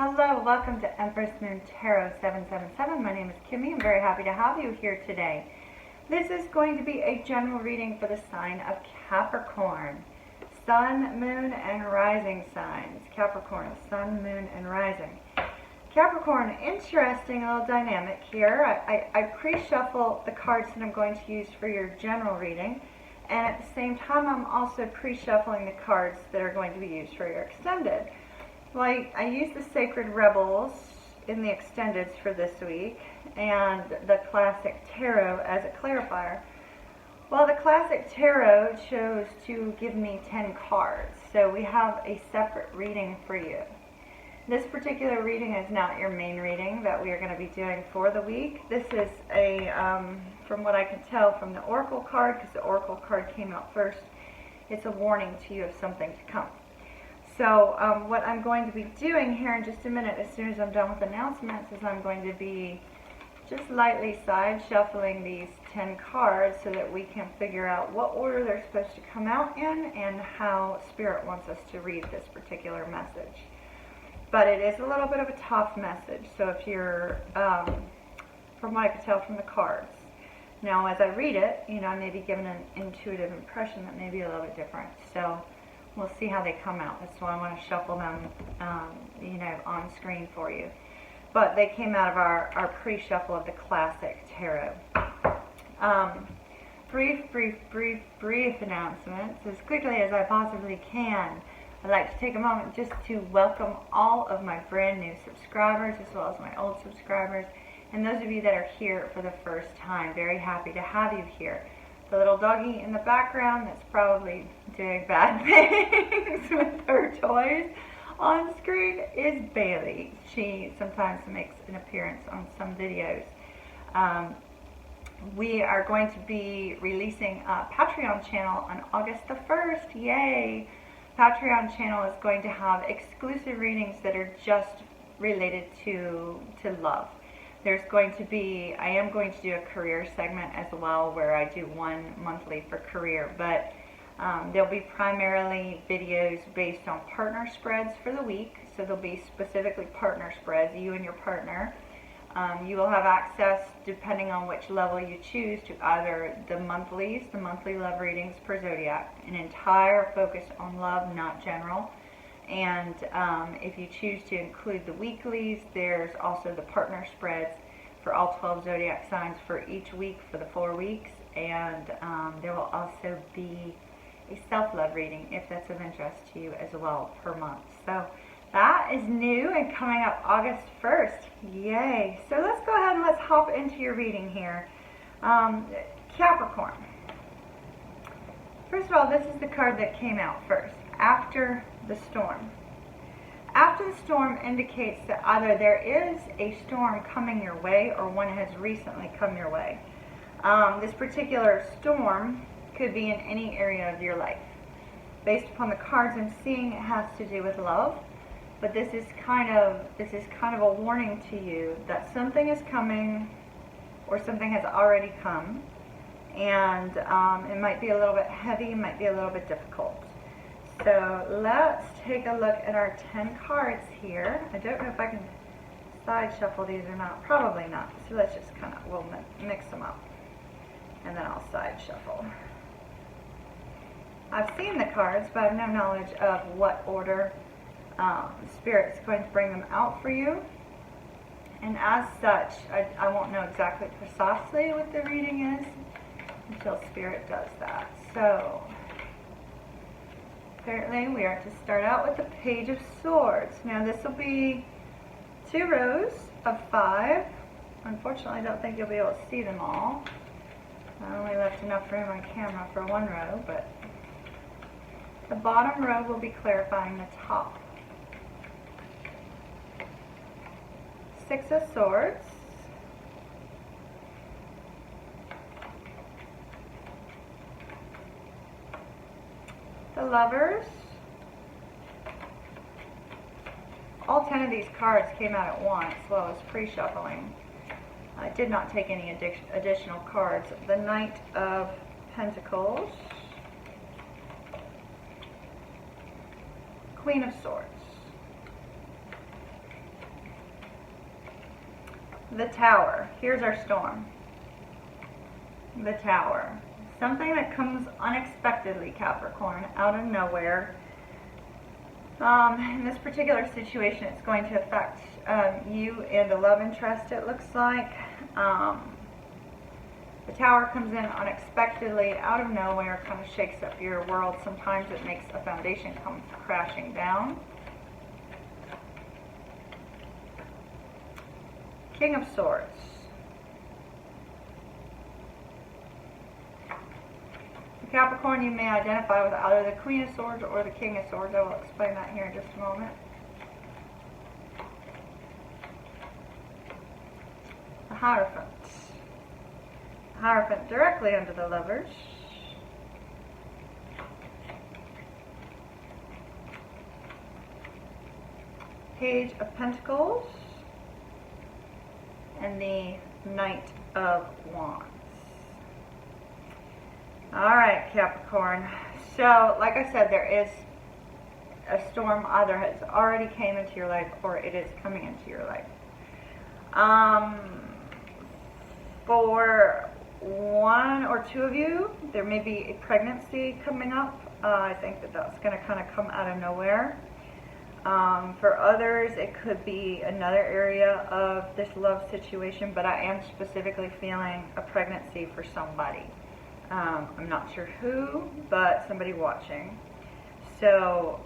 Hello, welcome to Empress Moon Tarot 777. My name is Kimmy. I'm very happy to have you here today. This is going to be a general reading for the sign of Capricorn. Sun, Moon, and Rising signs. Capricorn, Sun, Moon, and Rising. Capricorn, interesting little dynamic here. I pre-shuffle the cards that I'm going to use for your general reading. And at the same time, I'm also pre-shuffling the cards that are going to be used for your extended. Well, I use the Sacred Rebels in the extendeds for this week and the Classic Tarot as a clarifier. Well, the Classic Tarot chose to give me 10 cards, so we have a separate reading for you. This particular reading is not your main reading that we are going to be doing for the week. This is a, from what I can tell from the Oracle card, because the Oracle card came out first, it's a warning to you of something to come. So what I'm going to be doing here in just a minute, as soon as I'm done with announcements, is I'm going to be just lightly side shuffling these 10 cards so that we can figure out what order they're supposed to come out in and how Spirit wants us to read this particular message. But it is a little bit of a tough message, so if you're, from what I can tell from the cards. Now as I read it, I may be given an intuitive impression that may be a little bit different. So we'll see how they come out. That's why I want to shuffle them, on screen for you. But they came out of our pre-shuffle of the Classic Tarot. Brief announcements, as quickly as I possibly can. I'd like to take a moment just to welcome all of my brand new subscribers, as well as my old subscribers, and those of you that are here for the first time. Very happy to have you here. The little doggy in the background that's probably doing bad things with her toys on screen is Bailey. She sometimes makes an appearance on some videos. We are going to be releasing a Patreon channel on August the 1st. Yay! Patreon channel is going to have exclusive readings that are just related to love. There's going to be, I am going to do a career segment as well, where I do one monthly for career, but there'll be primarily videos based on partner spreads for the week. So there'll be specifically partner spreads, you and your partner. You will have access, depending on which level you choose, to either the monthlies, the monthly love readings per zodiac, an entire focus on love, not general. And if you choose to include the weeklies, there's also the partner spreads for all 12 zodiac signs for each week for the 4 weeks. And there will also be a self-love reading, if that's of interest to you, as well, per month. So that is new and coming up August 1st. Yay! So let's go ahead and let's hop into your reading here. Capricorn. First of all, this is the card that came out first. After the storm. After the storm indicates that either there is a storm coming your way or one has recently come your way. This particular storm could be in any area of your life. Based upon the cards I'm seeing, it has to do with love, but this is kind of a warning to you that something is coming or something has already come, and it might be a little bit heavy, it might be a little bit difficult. So let's take a look at our 10 cards here. I don't know if I can side shuffle these or not. Probably not. So let's just we'll mix them up. And then I'll side shuffle. I've seen the cards, but I have no knowledge of what order Spirit's going to bring them out for you. And as such, I won't know exactly precisely what the reading is until Spirit does that. So apparently we are to start out with the Page of Swords. Now this will be 2 rows of 5. Unfortunately, I don't think you'll be able to see them all. I only left enough room on camera for 1 row, but the bottom row will be clarifying the top. 6 of Swords. The Lovers. All 10 of these cards came out at once while I was pre-shuffling. I did not take any additional cards. The Knight of Pentacles. Queen of Swords. The Tower. Here's our storm. The Tower. Something that comes unexpectedly, Capricorn, out of nowhere. In this particular situation, it's going to affect you and the love interest, it looks like. The Tower comes in unexpectedly, out of nowhere, kind of shakes up your world. Sometimes it makes a foundation come crashing down. King of Swords. Capricorn, you may identify with either the Queen of Swords or the King of Swords. I will explain that here in just a moment. The Hierophant. The Hierophant directly under the Lovers. Page of Pentacles. And the Knight of Wands. Alright, Capricorn. So, like I said, there is a storm either has already came into your life or it is coming into your life. For one or two of you, there may be a pregnancy coming up. I think that that's going to kind of come out of nowhere. For others, it could be another area of this love situation, but I am specifically feeling a pregnancy for somebody. I'm not sure who, but somebody watching. So,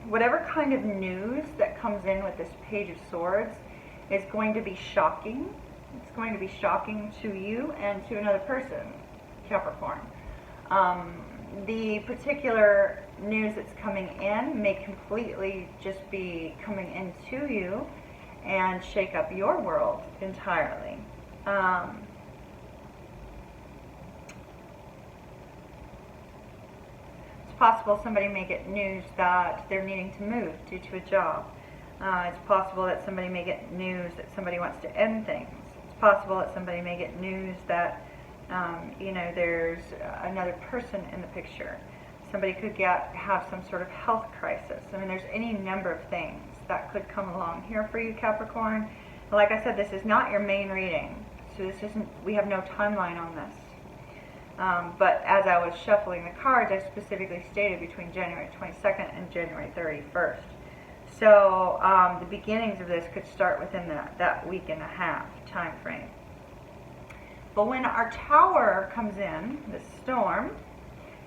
whatever kind of news that comes in with this Page of Swords is going to be shocking. It's going to be shocking to you and to another person, Capricorn. The particular news that's coming in may completely just be coming into you and shake up your world entirely. It's possible somebody may get news that they're needing to move due to a job. It's possible that somebody may get news that somebody wants to end things. It's possible that somebody may get news that you know, there's another person in the picture. Somebody could have some sort of health crisis. I mean, there's any number of things that could come along here for you, Capricorn. Like I said, this is not your main reading, so this isn't. We have no timeline on this. But as I was shuffling the cards, I specifically stated between January 22nd and January 31st. So the beginnings of this could start within that week and a half time frame. But when our Tower comes in, the storm,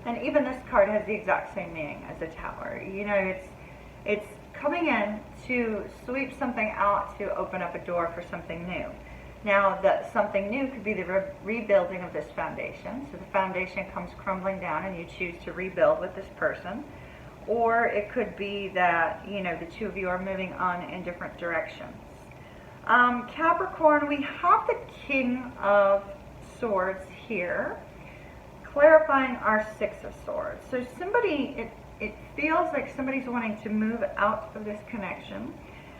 and even this card has the exact same meaning as a tower. You know, it's coming in to sweep something out, to open up a door for something new. Now, that something new could be the rebuilding of this foundation. So the foundation comes crumbling down and you choose to rebuild with this person. Or it could be that, you know, the two of you are moving on in different directions. Capricorn, we have the King of Swords here, clarifying our Six of Swords. So somebody, it feels like somebody's wanting to move out of this connection.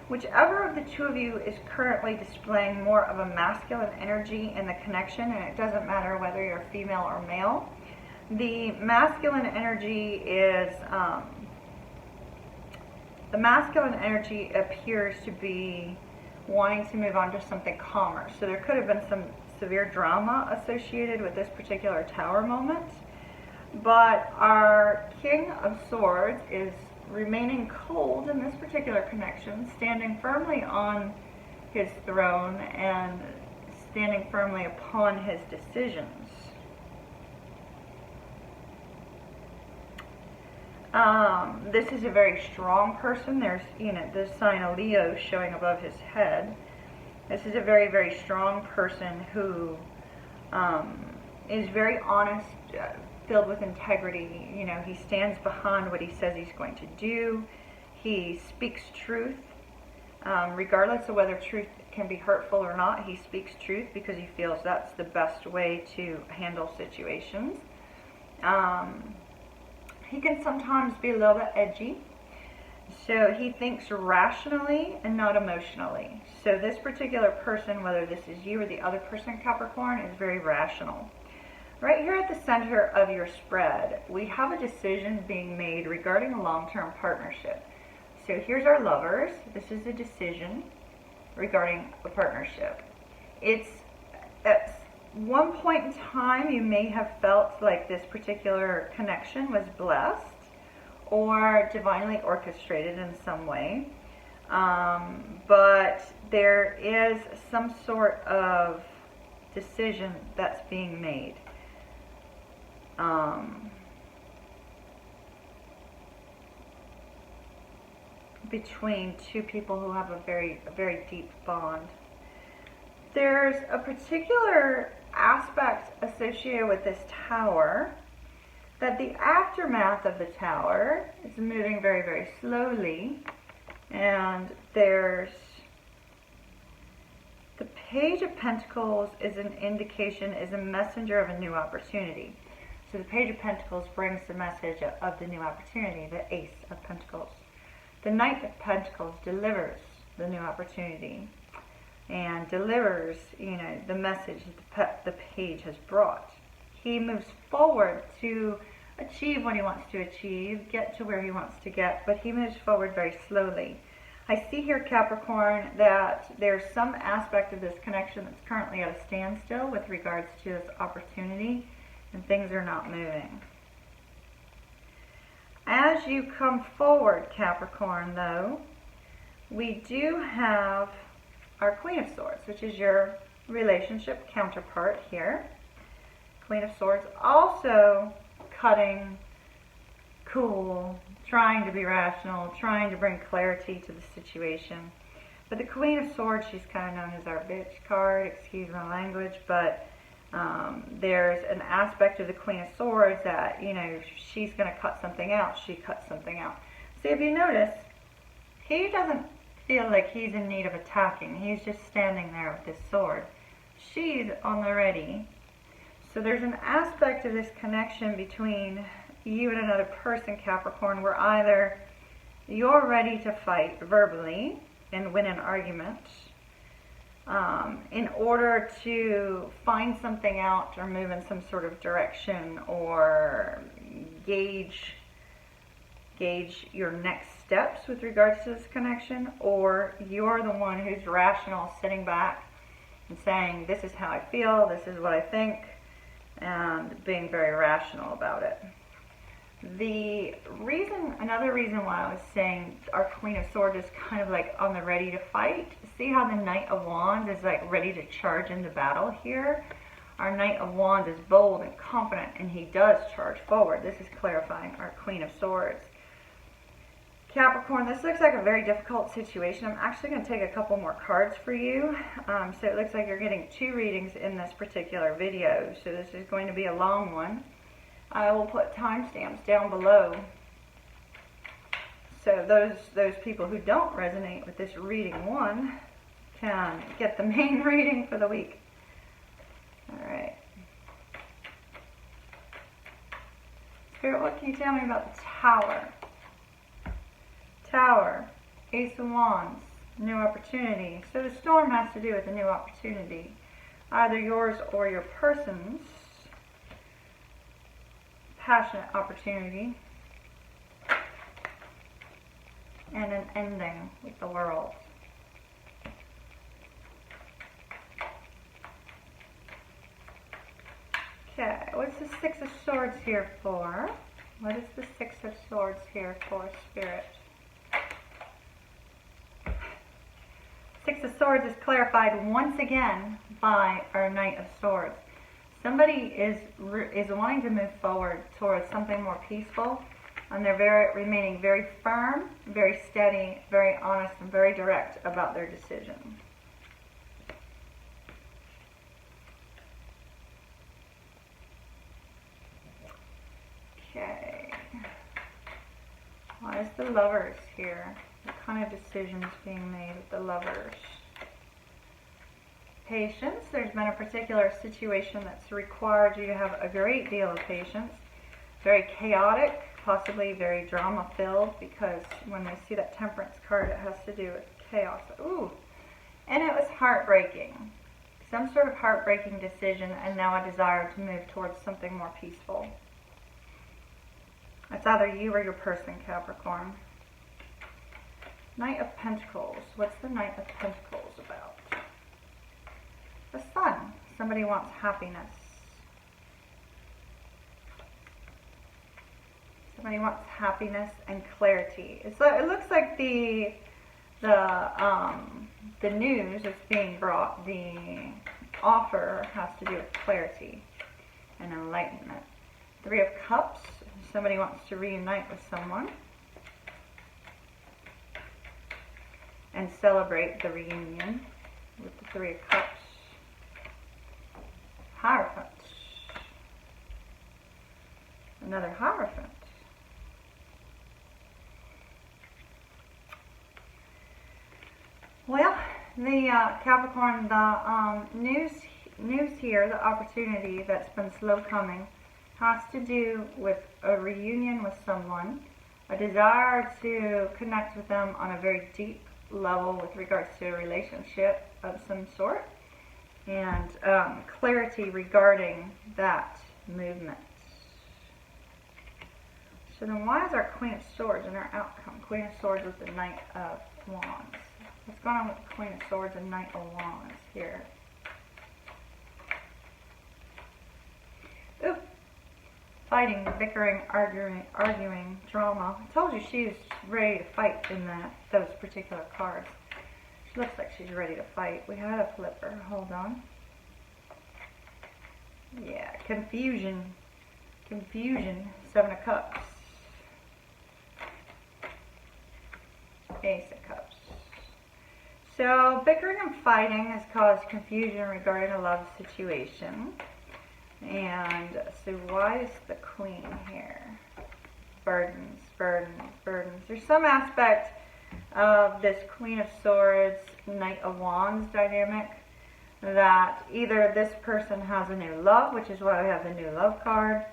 Whichever of the two of you is currently displaying more of a masculine energy in the connection, and it doesn't matter whether you're female or male, the masculine energy is, appears to be wanting to move on to something calmer. So there could have been some severe drama associated with this particular Tower moment. But our King of Swords is remaining cold in this particular connection, standing firmly on his throne and standing firmly upon his decisions. This is a very strong person. There's, you know, the sign of Leo showing above his head. This is a very, very strong person who is very honest, filled with integrity. You know, he stands behind what he says he's going to do. He speaks truth, regardless of whether truth can be hurtful or not. He speaks truth because he feels that's the best way to handle situations. He can sometimes be a little bit edgy. So he thinks rationally and not emotionally. So this particular person, whether this is you or the other person, Capricorn, is very rational. Right here at the center of your spread, we have a decision being made regarding a long-term partnership. So here's our Lovers. This is a decision. regarding a partnership. It's at one point in time you may have felt like this particular connection was blessed or divinely orchestrated in some way, but there is some sort of decision that's being made. Between two people who have a very deep bond. There's a particular aspect associated with this tower that the aftermath of the tower is moving very slowly, and there's the Page of Pentacles is an indication, is a messenger of a new opportunity. So the Page of Pentacles brings the message of the new opportunity, the Ace of Pentacles. The Knight of Pentacles delivers the new opportunity and delivers, the message that the page has brought. He moves forward to achieve what he wants to achieve, get to where he wants to get, but he moves forward very slowly. I see here, Capricorn, that there's some aspect of this connection that's currently at a standstill with regards to this opportunity, and things are not moving. As you come forward, Capricorn, though, we do have our Queen of Swords, which is your relationship counterpart here. Queen of Swords also cutting, cool, trying to be rational, trying to bring clarity to the situation. But the Queen of Swords, she's kind of known as our bitch card, excuse my language, but there's an aspect of the Queen of Swords that, she's going to cut something out. She cuts something out. See, if you notice, he doesn't feel like he's in need of attacking. He's just standing there with his sword. She's on the ready. So there's an aspect of this connection between you and another person, Capricorn, where either you're ready to fight verbally and win an argument, in order to find something out or move in some sort of direction or gauge your next steps with regards to this connection, or you're the one who's rational, sitting back and saying, this is how I feel, this is what I think, and being very rational about it. Another reason why I was saying our Queen of Swords is kind of like on the ready to fight. See how the Knight of Wands is like ready to charge into battle here? Our Knight of Wands is bold and confident, and he does charge forward. This is clarifying our Queen of Swords. Capricorn, this looks like a very difficult situation. I'm actually going to take a couple more cards for you. So it looks like you're getting 2 readings in this particular video. So this is going to be a long one. I will put timestamps down below, so those people who don't resonate with this reading 1 can get the main reading for the week. Alright. Spirit, what can you tell me about the Tower? Tower, Ace of Wands, new opportunity. So the storm has to do with a new opportunity, either yours or your person's. Passionate opportunity and an ending with the world. Okay, what's the Six of Swords here for? What is the Six of Swords here for, Spirit? Six of Swords is clarified once again by our Knight of Swords. Somebody is wanting to move forward towards something more peaceful, and they're remaining very firm, very steady, very honest, and very direct about their decision. Okay. Why is the Lovers here? What kind of decisions being made with the Lovers? Patience. There's been a particular situation that's required you to have a great deal of patience. Very chaotic, possibly very drama-filled, because when we see that Temperance card, it has to do with chaos. Ooh, and it was heartbreaking. Some sort of heartbreaking decision, and now a desire to move towards something more peaceful. That's either you or your person, Capricorn. Knight of Pentacles. What's the Knight of Pentacles about? The Sun. Somebody wants happiness. Somebody wants happiness and clarity. It looks like the news that's being brought, the offer has to do with clarity and enlightenment. Three of Cups. Somebody wants to reunite with someone and celebrate the reunion with the Three of Cups. Hierophant. Another Hierophant. Well, the Capricorn, the news here, the opportunity that's been slow coming, has to do with a reunion with someone, a desire to connect with them on a very deep level with regards to a relationship of some sort, and clarity regarding that movement. So then why is our Queen of Swords in our outcome? Queen of Swords with the Knight of Wands. What's going on with the Queen of Swords and Knight of Wands here? Ooh. Fighting, bickering, arguing, drama. I told you she was ready to fight in those particular cards. She looks like she's ready to fight. We had a flipper. Hold on. Yeah, confusion. Confusion. Seven of Cups. Ace of Cups. So, bickering and fighting has caused confusion regarding a love situation. And so why is the Queen here? Burdens, burdens, burdens. There's some aspect of this Queen of Swords, Knight of Wands dynamic that either this person has a new love, which is why we have the new love card,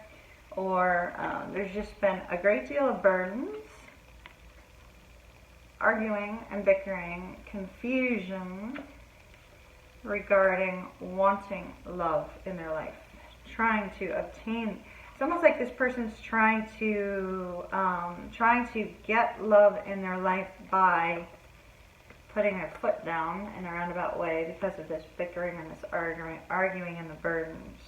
or there's just been a great deal of burdens, arguing and bickering, confusion regarding wanting love in their life, trying to obtain. It's almost like this person's trying to get love in their life by putting their foot down in a roundabout way because of this bickering and this arguing and the burdens.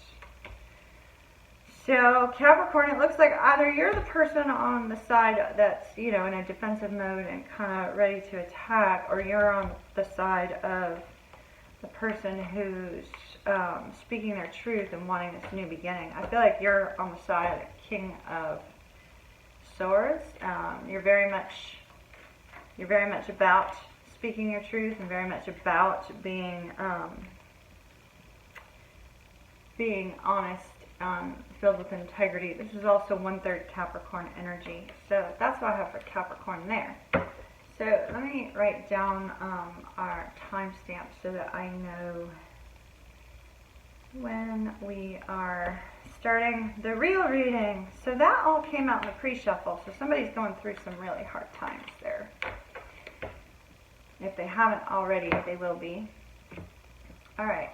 So Capricorn, it looks like either you're the person on the side that's, in a defensive mode and kind of ready to attack, or you're on the side of the person who's speaking their truth and wanting this new beginning. I feel like you're on the side of the King of Swords. You're very much about speaking your truth and very much about being honest, filled with integrity. This is also 1/3 Capricorn energy. So that's what I have for Capricorn there. So let me write down our timestamp so that I know when we are starting the real reading. So that all came out in the pre-shuffle. So somebody's going through some really hard times there. If they haven't already, they will be. All right.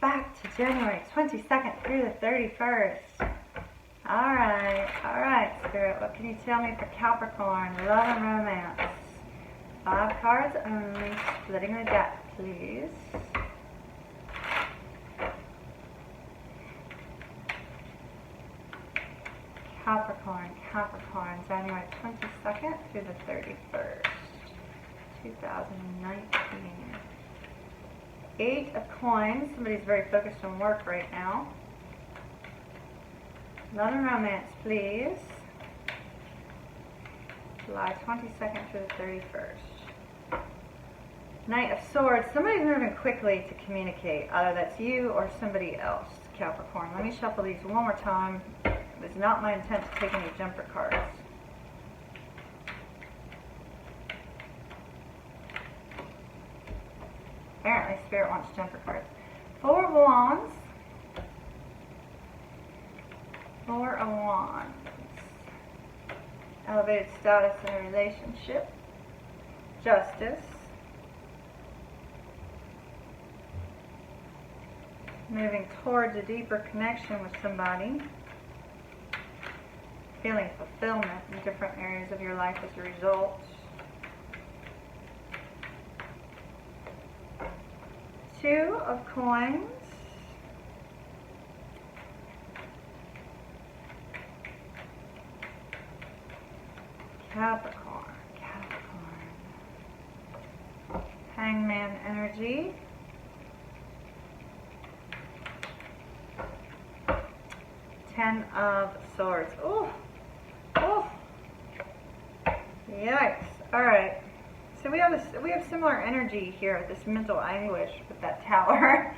Back to January 22nd through the 31st. All right, Spirit. What can you tell me for Capricorn? Love and romance. 5 cards only. Splitting the deck, please. Capricorn, January 22nd through the 31st, 2019. 8 of Coins. Somebody's very focused on work right now. Love and romance, please. July 22nd through the 31st. Knight of Swords. Somebody's moving quickly to communicate. Either that's you or somebody else, Capricorn. Let me shuffle these one more time. It's not my intent to take any jumper cards. Apparently, Spirit wants jumper cards. 4 of Wands. 4 of Wands. Elevated status in a relationship. Justice. Moving towards a deeper connection with somebody. feeling fulfillment in different areas of your life as a result. Two of coins. Capricorn. Hangman energy. 10 of Swords. Oh, oh, yikes! All right, so we have similar energy here. This mental anguish with that Tower.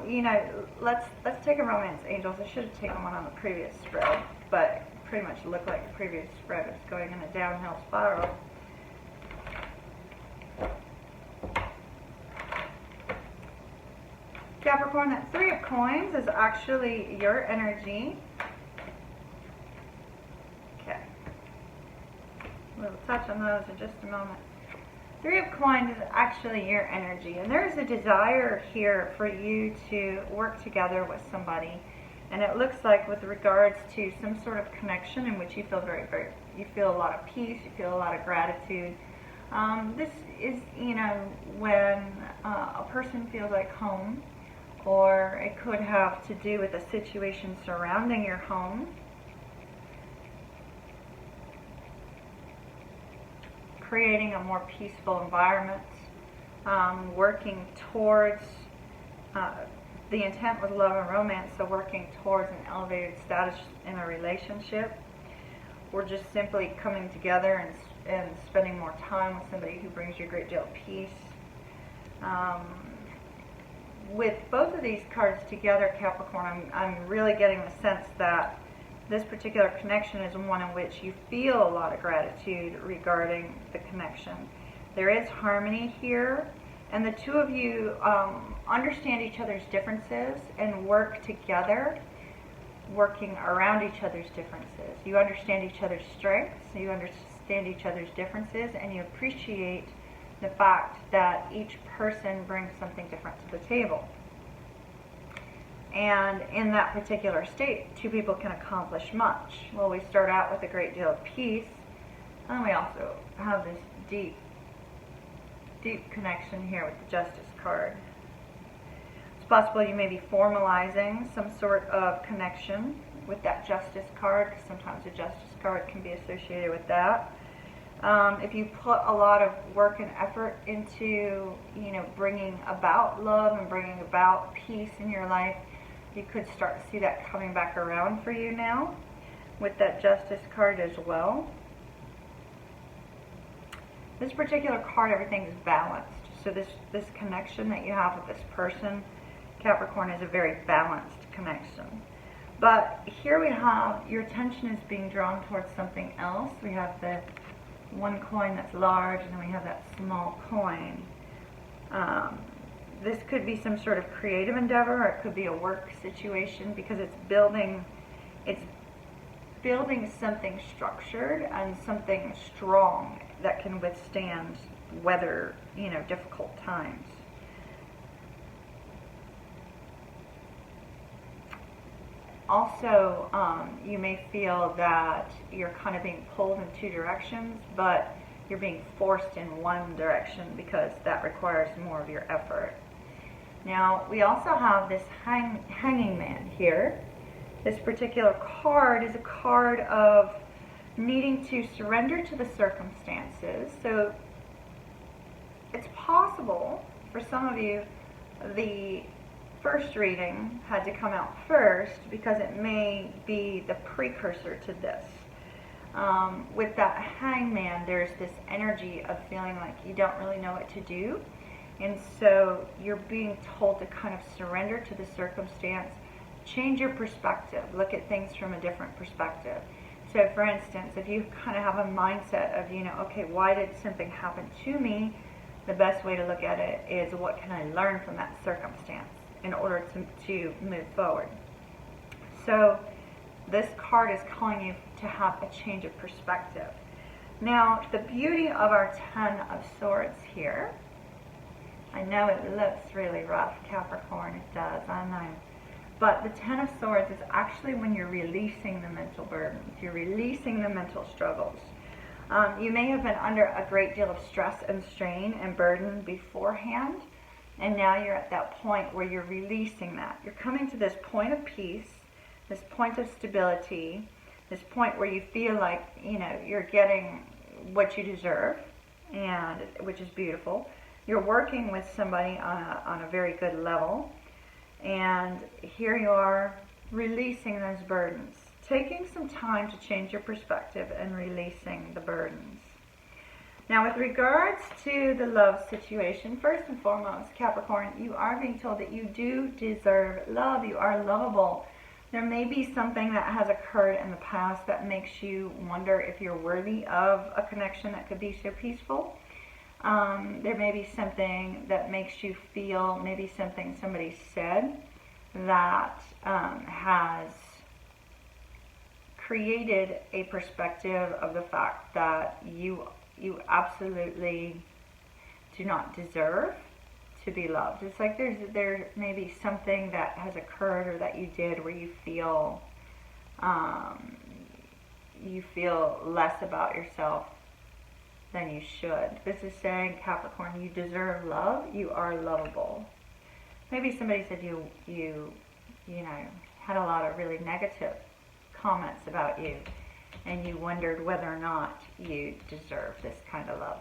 You know, let's take a romance, angels. I should have taken one on the previous spread, but pretty much looked like the previous spread was going in a downhill spiral. Capricorn, that Three of Coins is actually your energy. Okay. We'll touch on those in just a moment. Three of Coins is actually your energy, and there's a desire here for you to work together with somebody. And it looks like with regards to some sort of connection in which you feel you feel a lot of peace, you feel a lot of gratitude. This is, you know, when a person feels like home, or it could have to do with a situation surrounding your home. Creating a more peaceful environment, working towards, the intent was love and romance, so working towards an elevated status in a relationship, or just simply coming together and spending more time with somebody who brings you a great deal of peace. With both of these cards together, Capricorn, I'm really getting the sense that this particular connection is one in which you feel a lot of gratitude regarding the connection. There is harmony here, and the two of you understand each other's differences and work together, working around each other's differences. You understand each other's strengths, you understand each other's differences, and you appreciate the fact that each person brings something different to the table. And in that particular state, two people can accomplish much. Well, we start out with a great deal of peace, and we also have this deep connection here with the Justice card. It's possible you may be formalizing some sort of connection with that Justice card, because sometimes the Justice card can be associated with that. If you put a lot of work and effort into, you know, bringing about love and bringing about peace in your life, you could start to see that coming back around for you now with that Justice card as well. This particular card, everything is balanced. So this connection that you have with this person, Capricorn, is a very balanced connection. But here we have your attention is being drawn towards something else. We have the one coin that's large, and then we have that small coin. This could be some sort of creative endeavor, or it could be a work situation, because it's building something structured and something strong that can withstand weather, you know, difficult times. Also, you may feel that you're kind of being pulled in two directions, but you're being forced in one direction because that requires more of your effort. Now, we also have this hanging man here. This particular card is a card of needing to surrender to the circumstances. So it's possible for some of you the first reading had to come out first because it may be the precursor to this. With that hangman, there's this energy of feeling like you don't really know what to do, and so you're being told to kind of surrender to the circumstance, change your perspective, look at things from a different perspective. So for instance, if you kind of have a mindset of, you know, okay, why did something happen to me? The best way to look at it is, what can I learn from that circumstance in order to move forward? So this card is calling you to have a change of perspective. Now, the beauty of our 10 of Swords here, I know it looks really rough, Capricorn, it does, I know. But the Ten of Swords is actually when you're releasing the mental burdens. You're releasing the mental struggles. You may have been under a great deal of stress and strain and burden beforehand, and now you're at that point where you're releasing that. You're coming to this point of peace, this point of stability, this point where you feel like, you know, you're getting what you deserve, and which is beautiful. You're working with somebody on a very good level, and here you are releasing those burdens, taking some time to change your perspective and releasing the burdens. Now, with regards to the love situation, first and foremost, Capricorn, you are being told that you do deserve love. You are lovable. There may be something that has occurred in the past that makes you wonder if you're worthy of a connection that could be so peaceful. There may be something that makes you feel, maybe something somebody said that has created a perspective of the fact that you absolutely do not deserve to be loved. It's like there may be something that has occurred or that you did where you feel less about yourself than you should. This is saying, Capricorn, you deserve love. You are lovable. Maybe somebody said you know, had a lot of really negative comments about you, and you wondered whether or not you deserve this kind of love.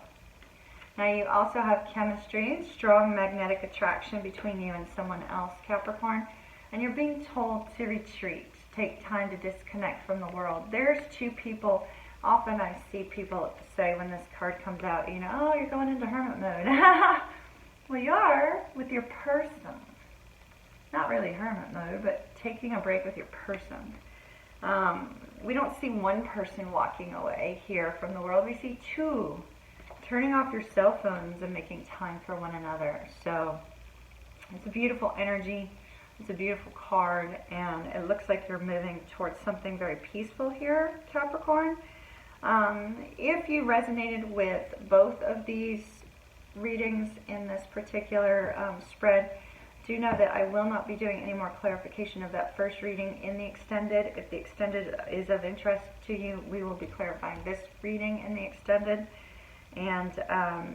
Now, you also have chemistry, strong magnetic attraction between you and someone else, Capricorn, and you're being told to retreat, take time to disconnect from the world. There's two people. Often I see people say when this card comes out, you know, oh, you're going into hermit mode. Well, you are with your person. Not really hermit mode, but taking a break with your person. We don't see one person walking away here from the world. We see two. Turning off your cell phones and making time for one another. So it's a beautiful energy. It's a beautiful card, and it looks like you're moving towards something very peaceful here, Capricorn. If you resonated with both of these readings in this particular spread, do know that I will not be doing any more clarification of that first reading in the extended. If the extended is of interest to you, we will be clarifying this reading in the extended. And,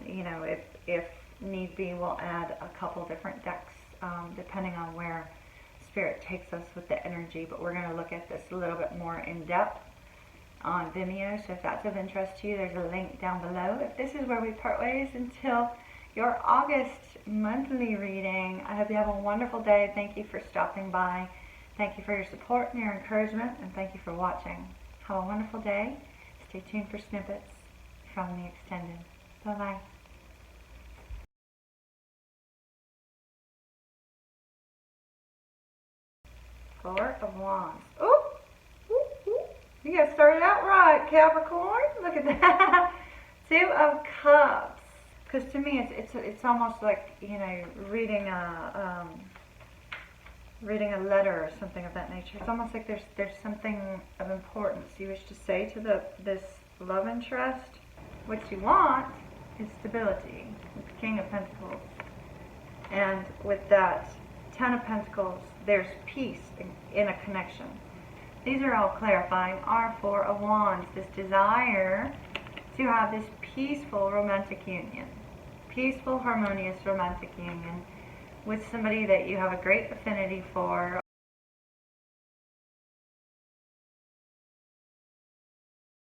you know, if need be, we'll add a couple different decks, depending on where Spirit takes us with the energy. But we're going to look at this a little bit more in depth on Vimeo. So if that's of interest to you, there's a link down below. If this is where we part ways until your August monthly reading, I hope you have a wonderful day. Thank you for stopping by. Thank you for your support and your encouragement. And thank you for watching. Have a wonderful day. Stay tuned for snippets from the extended. Bye-bye. Four of Wands. Ooh, ooh, ooh. You got started out right, Capricorn. Look at that. Two of Cups. Because to me, it's almost like, you know, reading a letter or something of that nature. It's almost like there's something of importance you wish to say to this love interest. What you want is stability, with the King of Pentacles. And with that Ten of Pentacles, there's peace in a connection. These are all clarifying our Four of Wands, this desire to have this peaceful romantic union. Peaceful, harmonious romantic union with somebody that you have a great affinity for,